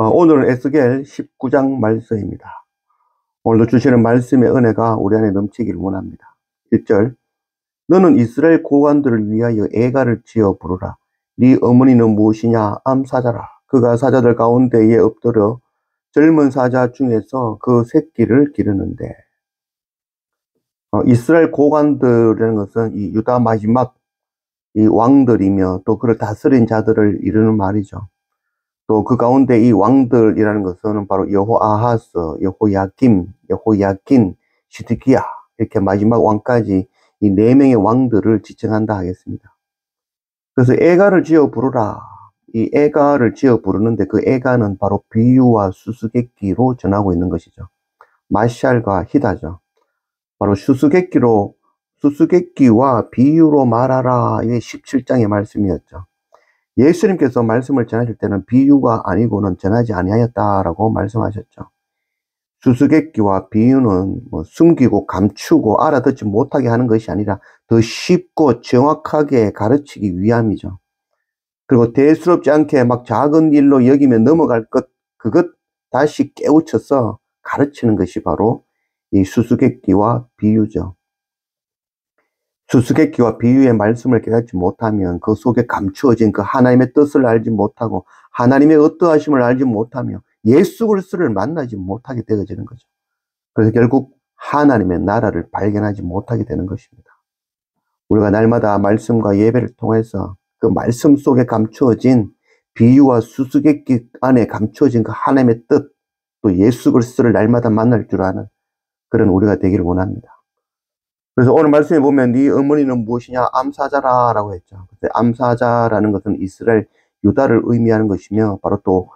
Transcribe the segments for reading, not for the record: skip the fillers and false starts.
오늘은 에스겔 19장 말씀입니다. 오늘도 주시는 말씀의 은혜가 우리 안에 넘치기를 원합니다. 1절, 너는 이스라엘 고관들을 위하여 애가를 지어 부르라. 네 어머니는 무엇이냐? 암사자라. 그가 사자들 가운데에 엎드려 젊은 사자 중에서 그 새끼를 기르는데, 이스라엘 고관들이라는 것은 이 유다 마지막 이 왕들이며 또 그를 다스린 자들을 이루는 말이죠. 또 그 가운데 이 왕들이라는 것은 바로 여호아하스, 여호야긴, 시드기야, 이렇게 마지막 왕까지 이 네 명의 왕들을 지칭한다 하겠습니다. 그래서 애가를 지어 부르라. 이 애가를 지어 부르는데 그 애가는 바로 비유와 수수께끼로 전하고 있는 것이죠. 마샬과 히다죠. 바로 수수께끼와 비유로 말하라. 이게 17장의 말씀이었죠. 예수님께서 말씀을 전하실 때는 비유가 아니고는 전하지 아니하였다라고 말씀하셨죠. 수수께끼와 비유는 숨기고 감추고 알아듣지 못하게 하는 것이 아니라 더 쉽고 정확하게 가르치기 위함이죠. 그리고 대수롭지 않게 막 작은 일로 여기면 넘어갈 그것 다시 깨우쳐서 가르치는 것이 바로 이 수수께끼와 비유죠. 수수께끼와 비유의 말씀을 깨닫지 못하면 그 속에 감추어진 그 하나님의 뜻을 알지 못하고 하나님의 어떠하심을 알지 못하며 예수 그리스도를 만나지 못하게 되어지는 거죠. 그래서 결국 하나님의 나라를 발견하지 못하게 되는 것입니다. 우리가 날마다 말씀과 예배를 통해서 그 말씀 속에 감추어진 비유와 수수께끼 안에 감추어진 그 하나님의 뜻, 또 예수 그리스도를 날마다 만날 줄 아는 그런 우리가 되기를 원합니다. 그래서 오늘 말씀에 보면 네 어머니는 무엇이냐? 암사자라라고 했죠. 암사자라는 것은 이스라엘 유다를 의미하는 것이며 바로 또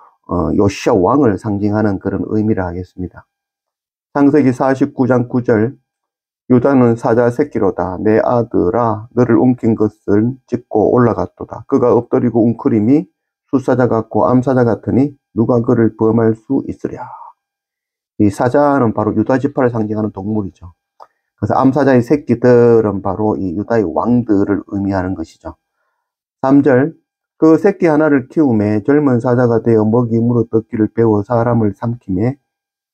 요시야 왕을 상징하는 그런 의미를 하겠습니다. 창세기 49장 9절, 유다는 사자 새끼로다. 내 아들아, 너를 움킨 것을 짚고 올라갔도다. 그가 엎드리고 웅크림이 수사자 같고 암사자 같으니 누가 그를 범할 수 있으랴. 이 사자는 바로 유다 지파를 상징하는 동물이죠. 그래서 암사자의 새끼들은 바로 이 유다의 왕들을 의미하는 것이죠. 3절, 그 새끼 하나를 키우매 젊은 사자가 되어 먹이 물어 뜯기를 배워 사람을 삼키매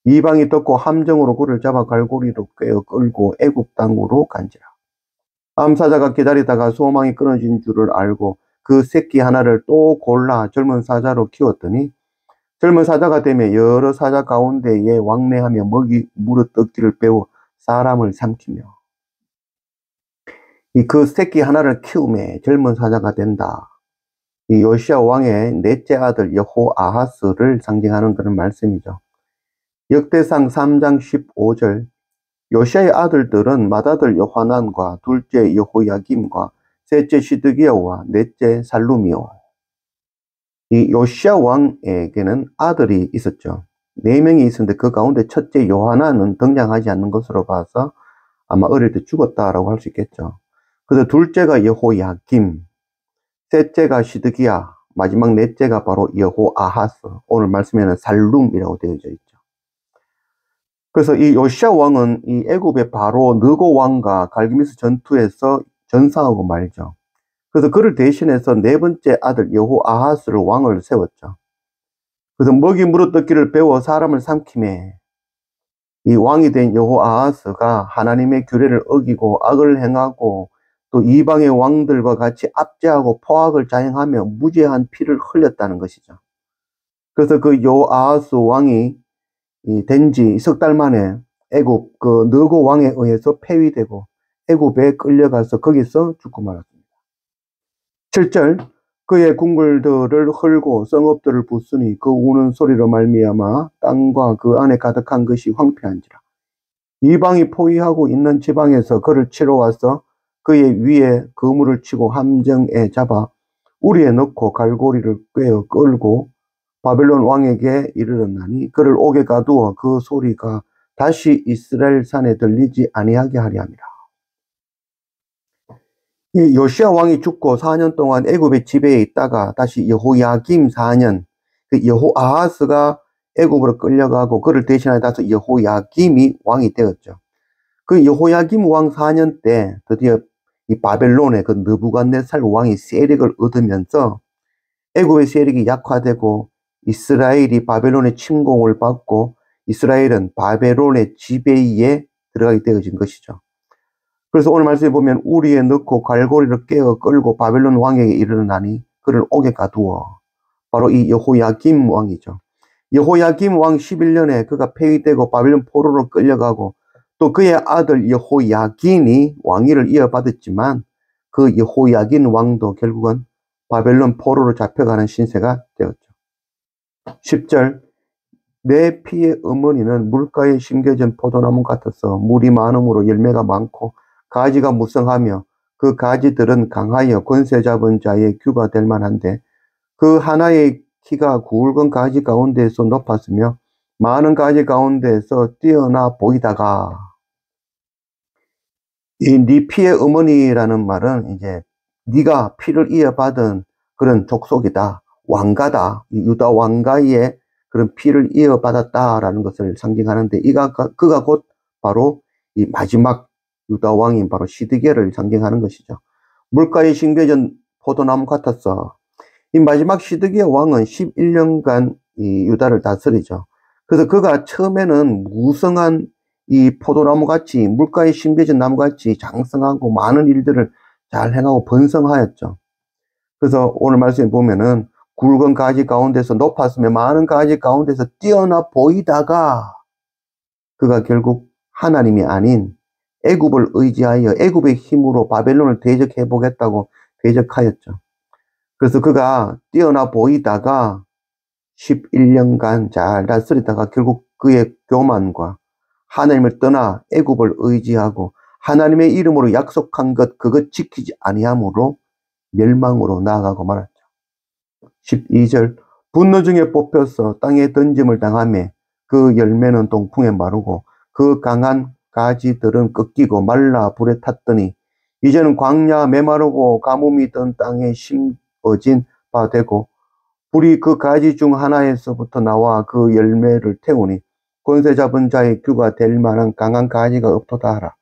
이방이 떴고 함정으로 그를 잡아 갈고리로 꿰어 끌고 애굽 땅으로 간지라. 암사자가 기다리다가 소망이 끊어진 줄을 알고 그 새끼 하나를 또 골라 젊은 사자로 키웠더니 젊은 사자가 되며 여러 사자 가운데에 왕래하며 먹이 물어 뜯기를 배워 사람을 삼키며 그 새끼 하나를 키우매 젊은 사자가 된다. 이 요시야 왕의 넷째 아들 여호아하스를 상징하는 그런 말씀이죠. 역대상 3장 15절, 요시야의 아들들은 맏아들 요하난과 둘째 여호야김과 셋째 시드기야와 넷째 살룸이요. 이 요시야 왕에게는 아들이 있었죠. 4명이 있었는데 그 가운데 첫째 요하난은 등장하지 않는 것으로 봐서 아마 어릴 때 죽었다라고 할 수 있겠죠. 그래서 둘째가 여호야김, 셋째가 시드기야, 마지막 넷째가 바로 여호아하스, 오늘 말씀에는 살룸이라고 되어져 있죠. 그래서 이 요시야 왕은 이 애굽의 바로 느고 왕과 갈기미스 전투에서 전사하고 말죠. 그래서 그를 대신해서 네 번째 아들 여호아하스를 왕을 세웠죠. 그래서 먹이 물어뜯기를 배워 사람을 삼키매 이 왕이 된 여호아하스가 하나님의 규례를 어기고 악을 행하고 또 이방의 왕들과 같이 압제하고 포악을 자행하며 무죄한 피를 흘렸다는 것이죠. 그래서 그 여호아하스 왕이 된 지 석 달 만에 애굽 그 느고 왕에 의해서 폐위되고 애굽에 끌려가서 거기서 죽고 말았습니다. 7절, 그의 궁궐들을 헐고 성읍들을 부수니 그 우는 소리로 말미암아 땅과 그 안에 가득한 것이 황폐한지라. 이방이 포위하고 있는 지방에서 그를 치러 와서 그의 위에 그물을 치고 함정에 잡아 우리에 넣고 갈고리를 꿰어 끌고 바벨론 왕에게 이르렀나니 그를 옥에 가두어 그 소리가 다시 이스라엘 산에 들리지 아니하게 하려 함이라. 이 요시야 왕이 죽고 4년 동안 애굽의 지배에 있다가 다시 여호야김 4년, 그 여호아하스가 애굽으로 끌려가고 그를 대신하여 다시 여호야김이 왕이 되었죠. 그 여호야김 왕 4년 때 드디어 이 바벨론의 그 느부갓네살 왕이 세력을 얻으면서 애굽의 세력이 약화되고 이스라엘이 바벨론의 침공을 받고 이스라엘은 바벨론의 지배에 들어가게 되어진 것이죠. 그래서 오늘 말씀에 보면 우리에 넣고 갈고리를 깨어 끌고 바벨론 왕에게 이르러나니 그를 옥에 가두어. 바로 이 여호야김 왕이죠. 여호야김 왕 11년에 그가 폐위되고 바벨론 포로로 끌려가고 또 그의 아들 여호야긴이 왕위를 이어받았지만 그 여호야긴 왕도 결국은 바벨론 포로로 잡혀가는 신세가 되었죠. 10절 내 피의 어머니는 물가에 심겨진 포도나무 같아서 물이 많음으로 열매가 많고 가지가 무성하며 그 가지들은 강하여 권세 잡은 자의 규가 될 만한데 그 하나의 키가 굵은 가지 가운데에서 높았으며 많은 가지 가운데에서 뛰어나 보이다가 이 네 피의 어머니라는 말은 이제 네가 피를 이어받은 그런 족속이다. 왕가다. 유다 왕가의 그런 피를 이어받았다라는 것을 상징하는데 그가 곧 바로 이 마지막 유다 왕인 바로 시드기야를 상징하는 것이죠. 물가에 심겨진 포도나무 같았어. 이 마지막 시드기야 왕은 11년간 이 유다를 다스리죠. 그래서 그가 처음에는 무성한 이 포도나무 같이 물가에 심겨진 나무 같이 장성하고 많은 일들을 잘 행하고 번성하였죠. 그래서 오늘 말씀에 보면은 굵은 가지 가운데서 높았으며 많은 가지 가운데서 뛰어나 보이다가 그가 결국 하나님이 아닌 애굽을 의지하여 애굽의 힘으로 바벨론을 대적해 보겠다고 대적하였죠. 그래서 그가 뛰어나 보이다가 11년간 잘 다스리다가 결국 그의 교만과 하나님을 떠나 애굽을 의지하고 하나님의 이름으로 약속한 것 그것 지키지 아니함으로 멸망으로 나아가고 말았죠. 12절 분노 중에 뽑혀서 땅에 던짐을 당하며 그 열매는 동풍에 마르고 그 강한 가지들은 꺾이고 말라 불에 탔더니 이제는 광야 메마르고 가뭄이 든 땅에 심어진 바 되고 불이 그 가지 중 하나에서부터 나와 그 열매를 태우니 권세 잡은 자의 규가 될 만한 강한 가지가 없도다 하라.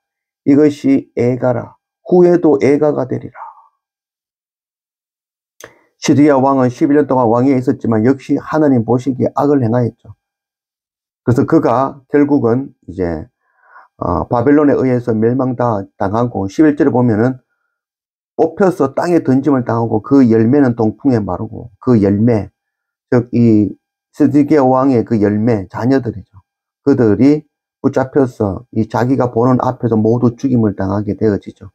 이것이 애가라. 후에도 애가가 되리라. 시드기야 왕은 11년 동안 왕위에 있었지만 역시 하나님 보시기에 악을 행하였죠. 그래서 그가 결국은 이제 바벨론에 의해서 멸망당하고 11절에 보면은 뽑혀서 땅에 던짐을 당하고 그 열매는 동풍에 마르고 그 열매 즉 이 시드기야 왕의 그 열매 자녀들이죠. 그들이 붙잡혀서 이 자기가 보는 앞에서 모두 죽임을 당하게 되어지죠.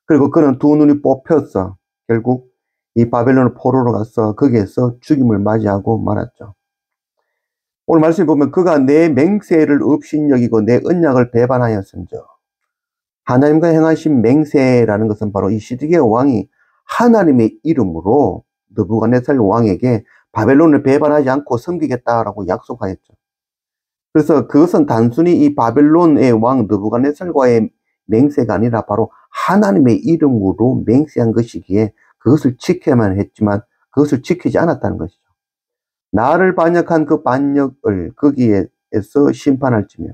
그리고 그는 두 눈이 뽑혀서 결국 이 바벨론을 포로로 가서 거기에서 죽임을 맞이하고 말았죠. 오늘 말씀에 보면 그가 내 맹세를 업신여기고 내 언약을 배반하였은즉 하나님과 행하신 맹세라는 것은 바로 이 시드기야 왕이 하나님의 이름으로 느부갓네살 왕에게 바벨론을 배반하지 않고 섬기겠다라고 약속하였죠. 그래서 그것은 단순히 이 바벨론의 왕 느부갓네살과의 맹세가 아니라 바로 하나님의 이름으로 맹세한 것이기에 그것을 지켜야만 했지만 그것을 지키지 않았다는 것이죠. 나를 반역한 그 반역을 거기에서 심판할지며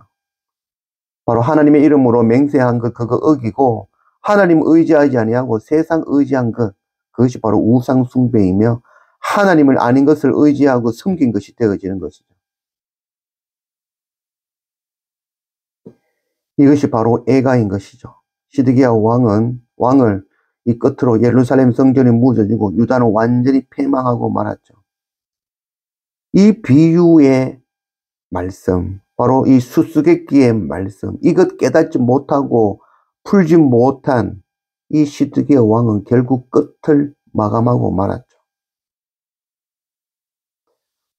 바로 하나님의 이름으로 맹세한 것 그거 어기고 하나님 의지하지 아니하고 세상 의지한 것 그것이 바로 우상 숭배이며 하나님을 아닌 것을 의지하고 섬긴 것이 되어지는 것이죠. 이것이 바로 애가인 것이죠. 시드기야 왕을 이 끝으로 예루살렘 성전이 무너지고 유다는 완전히 패망하고 말았죠. 이 비유의 말씀, 바로 이 수수께끼의 말씀, 이것 깨닫지 못하고 풀지 못한 이 시드기야 왕은 결국 끝을 마감하고 말았죠.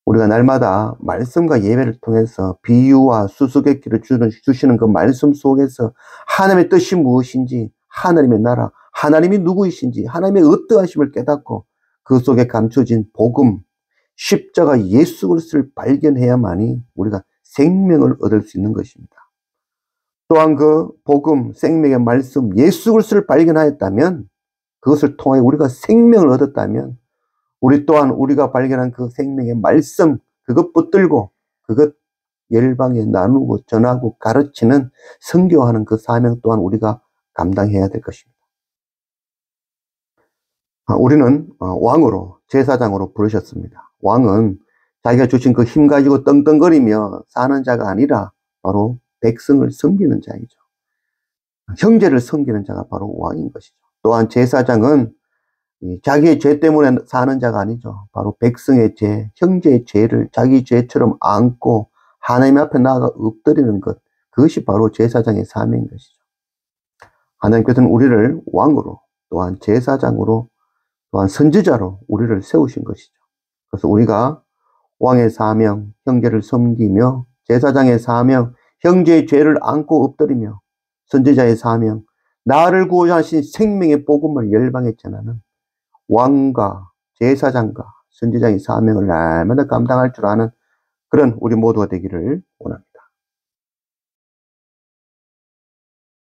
우리가 날마다 말씀과 예배를 통해서 비유와 수수께끼를 주시는 그 말씀 속에서 하나님의 뜻이 무엇인지, 하나님의 나라, 하나님이 누구이신지, 하나님의 어떠하심을 깨닫고 그 속에 감춰진 복음, 십자가 예수 그리스도를 발견해야만이 우리가 생명을 얻을 수 있는 것입니다. 또한 그 복음, 생명의 말씀, 예수 그리스도를 발견하였다면 그것을 통해 우리가 생명을 얻었다면 우리 또한 우리가 발견한 그 생명의 말씀 그것 붙들고 그것 열방에 나누고 전하고 가르치는 선교하는 그 사명 또한 우리가 감당해야 될 것입니다. 우리는 왕으로 제사장으로 부르셨습니다. 왕은 자기가 주신 그 힘 가지고 떵떵거리며 사는 자가 아니라 바로 백성을 섬기는 자이죠. 형제를 섬기는 자가 바로 왕인 것이죠. 또한 제사장은 자기의 죄 때문에 사는 자가 아니죠. 바로 백성의 죄, 형제의 죄를 자기 죄처럼 안고 하나님 앞에 나아가 엎드리는 것, 그것이 바로 제사장의 사명인 것이죠. 하나님께서는 우리를 왕으로, 또한 제사장으로, 또한 선지자로 우리를 세우신 것이죠. 그래서 우리가 왕의 사명, 형제를 섬기며, 제사장의 사명, 형제의 죄를 안고 엎드리며, 선지자의 사명, 나를 구원하신 생명의 복음을 열방에 전하는 왕과 제사장과 선지자의 사명을 날마다 감당할 줄 아는 그런 우리 모두가 되기를